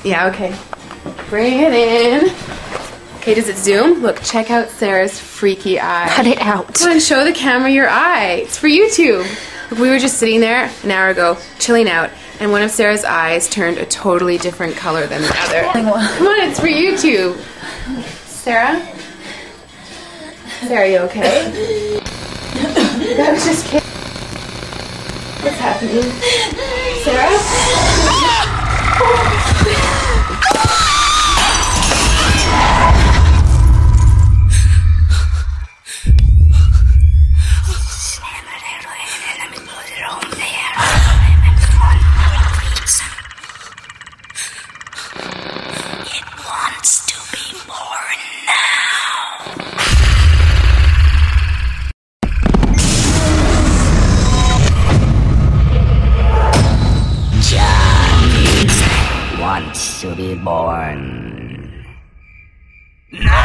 Yeah, okay. Bring it in. Okay, does it zoom? Look, check out Sarah's freaky eye. Cut it out. Come on, show the camera your eye. It's for YouTube. Look, we were just sitting there an hour ago, chilling out, and one of Sarah's eyes turned a totally different color than the other. Come on, it's for YouTube. Sarah? Sarah, are you okay? That was just kidding. What's happening? Sarah? It wants to be born now. Johnny wants to be born. No!